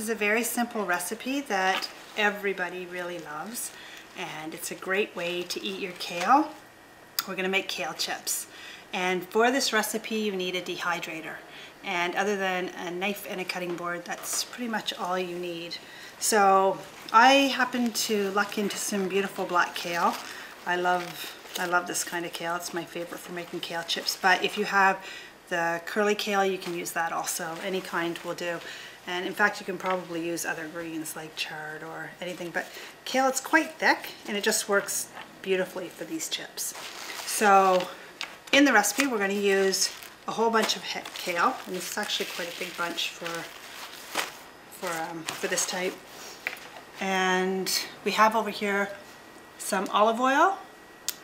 is a very simple recipe that everybody really loves, and it's a great way to eat your kale. We're going to make kale chips, and for this recipe you need a dehydrator, and other than a knife and a cutting board, that's pretty much all you need. So I happen to luck into some beautiful black kale. I love this kind of kale. It's my favorite for making kale chips, but if you have the curly kale, you can use that also. Any kind will do. And in fact, you can probably use other greens like chard or anything, but kale, it's quite thick and it just works beautifully for these chips. So in the recipe, we're going to use a whole bunch of kale, and this is actually quite a big bunch for this type. And we have over here some olive oil,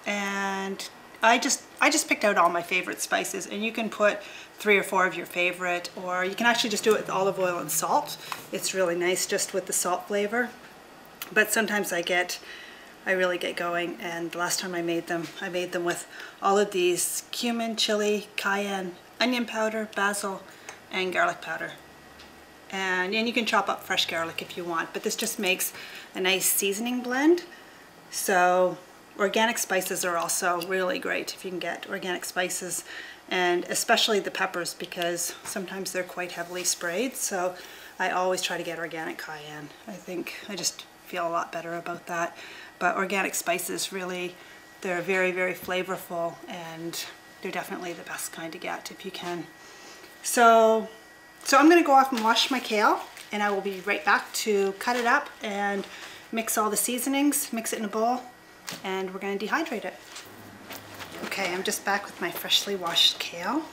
and I just picked out all my favorite spices, and you can put 3 or 4 of your favorite, or you can actually just do it with olive oil and salt. It's really nice just with the salt flavor. But sometimes I really get going, and the last time I made them with all of these: cumin, chili, cayenne, onion powder, basil, and garlic powder. And you can chop up fresh garlic if you want, but this just makes a nice seasoning blend. So organic spices are also really great if you can get organic spices, and especially the peppers, because sometimes they're quite heavily sprayed. So I always try to get organic cayenne. I just feel a lot better about that. But organic spices, really, they're very, very flavorful, and they're definitely the best kind to get if you can. So I'm going to go off and wash my kale, and I will be right back to cut it up and mix all the seasonings, mix it in a bowl, and we're going to dehydrate it. Okay, I'm just back with my freshly washed kale,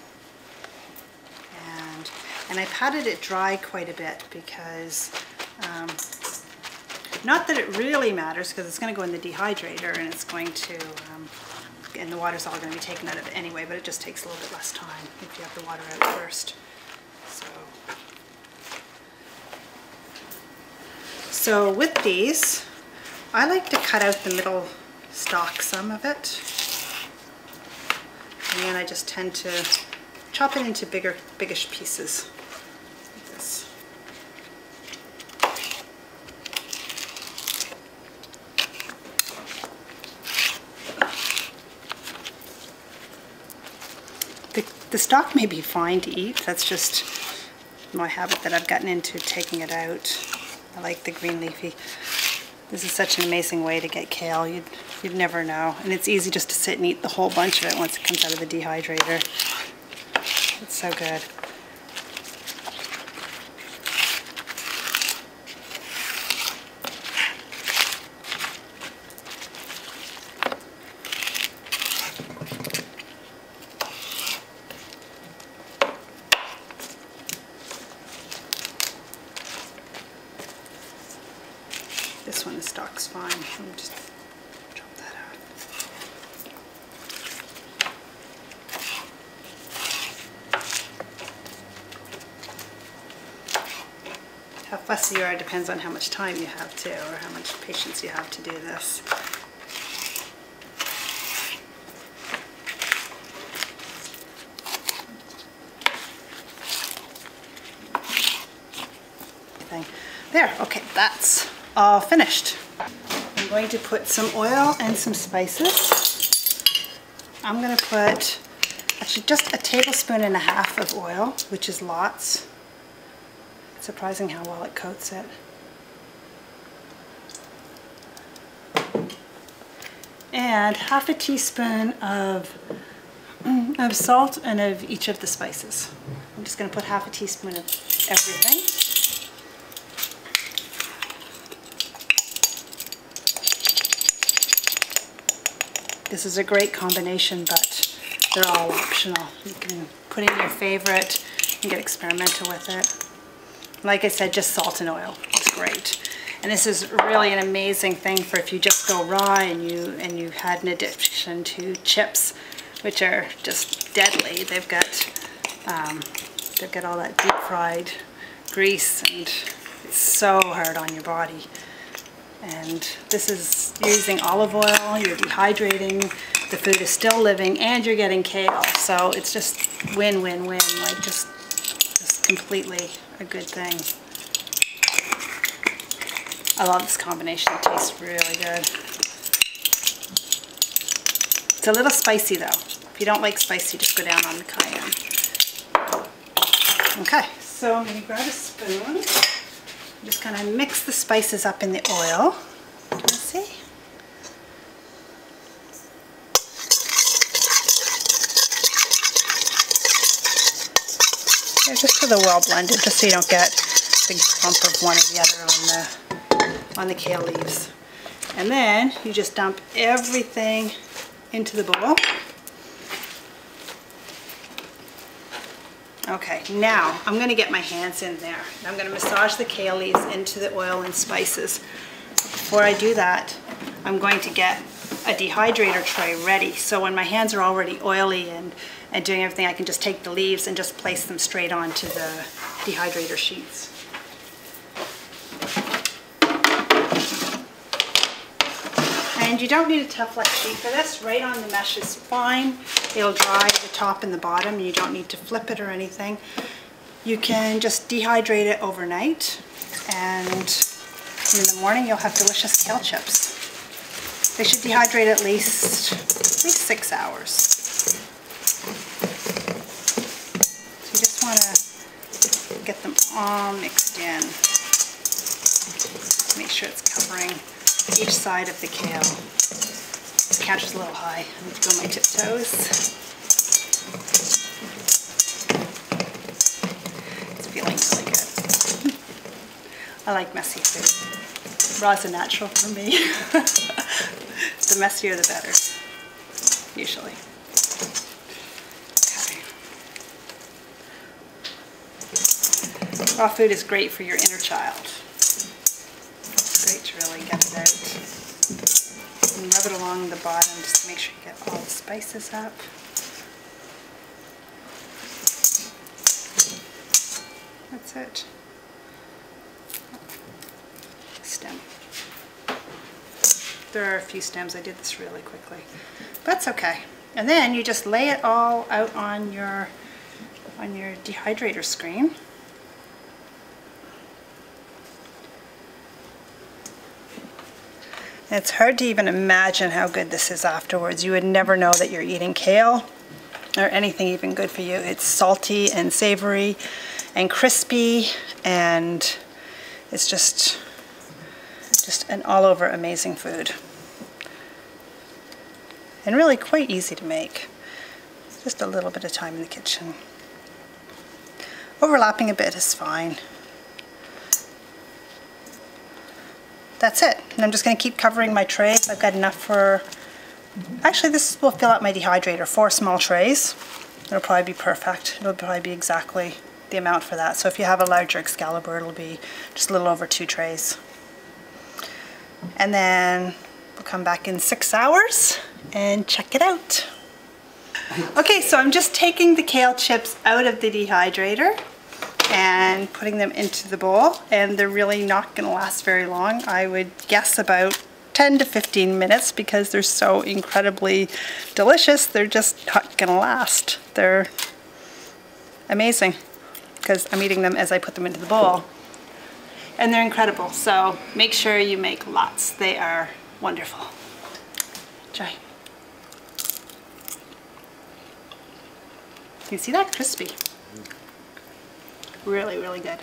and I patted it dry quite a bit because, not that it really matters, because it's going to go in the dehydrator and it's going to, and the water's all going to be taken out of it anyway, but it just takes a little bit less time if you have the water out first. So with these, I like to cut out the middle stalk, some of it, and then I just tend to chop it into biggish pieces like this. The stalk may be fine to eat. That's just my habit that I've gotten into, taking it out. I like the green leafy. This is such an amazing way to get kale. You'd never know. And it's easy just to sit and eat the whole bunch of it once it comes out of the dehydrator. It's so good. This one, the stalk's fine. Let me just chop that out. How fussy you are depends on how much time you have too, or how much patience you have to do this. There, okay, that's all finished. I'm going to put some oil and some spices. I'm going to put actually just 1.5 tablespoons of oil, which is lots. It's surprising how well it coats it. And 1/2 teaspoon of salt and of each of the spices. I'm just going to put 1/2 teaspoon of everything. This is a great combination, but they're all optional. You can put in your favorite and get experimental with it. Like I said, just salt and oil. It's great. And this is really an amazing thing for if you just go raw and you had an addiction to chips, which are just deadly. They've got all that deep fried grease, and it's so hard on your body. And this is, you're using olive oil, you're dehydrating, the food is still living, and you're getting kale. So it's just win-win-win, like just completely a good thing. I love this combination. It tastes really good. It's a little spicy though. If you don't like spicy, just go down on the cayenne. Okay, so I'm going to grab a spoon. Just kind of mix the spices up in the oil. Can you see? Yeah, just so they're well blended, just so you don't get a big clump of one or the other on the kale leaves. And then you just dump everything into the bowl. Okay, now I'm going to get my hands in there. I'm going to massage the kale leaves into the oil and spices. Before I do that, I'm going to get a dehydrator tray ready. So when my hands are already oily and doing everything, I can just take the leaves and just place them straight onto the dehydrator sheets. And you don't need a Teflon sheet for this. Right on the mesh is fine. It'll dry the top and the bottom. You don't need to flip it or anything. You can just dehydrate it overnight, and in the morning you'll have delicious kale chips. They should dehydrate at least 6 hours. So you just want to get them all mixed in. Make sure it's covering each side of the kale. The counter's a little high. I need to go on my tiptoes. It's feeling really good. I like messy food. Raw's a natural for me. The messier the better, usually. Okay. Raw food is great for your inner child. Great to really get it out. And rub it along the bottom just to make sure you get all the spices up. That's it. Stem. There are a few stems. I did this really quickly. That's okay. And then you just lay it all out on your dehydrator screen. It's hard to even imagine how good this is afterwards. You would never know that you're eating kale or anything even good for you. It's salty and savory and crispy, and it's just an all-over amazing food. And really quite easy to make. Just a little bit of time in the kitchen. Overlapping a bit is fine. That's it. And I'm just going to keep covering my trays. I've got enough for, actually this will fill out my dehydrator, 4 small trays. It'll probably be perfect. It'll probably be exactly the amount for that. So if you have a larger Excalibur, it'll be just a little over 2 trays. And then we'll come back in 6 hours and check it out. Okay, so I'm just taking the kale chips out of the dehydrator and putting them into the bowl, and they're really not going to last very long. I would guess about 10 to 15 minutes because they're so incredibly delicious. They're just not going to last. They're amazing because I'm eating them as I put them into the bowl, and they're incredible. So make sure you make lots. They are wonderful. Try. You see that? Crispy. Really, really good.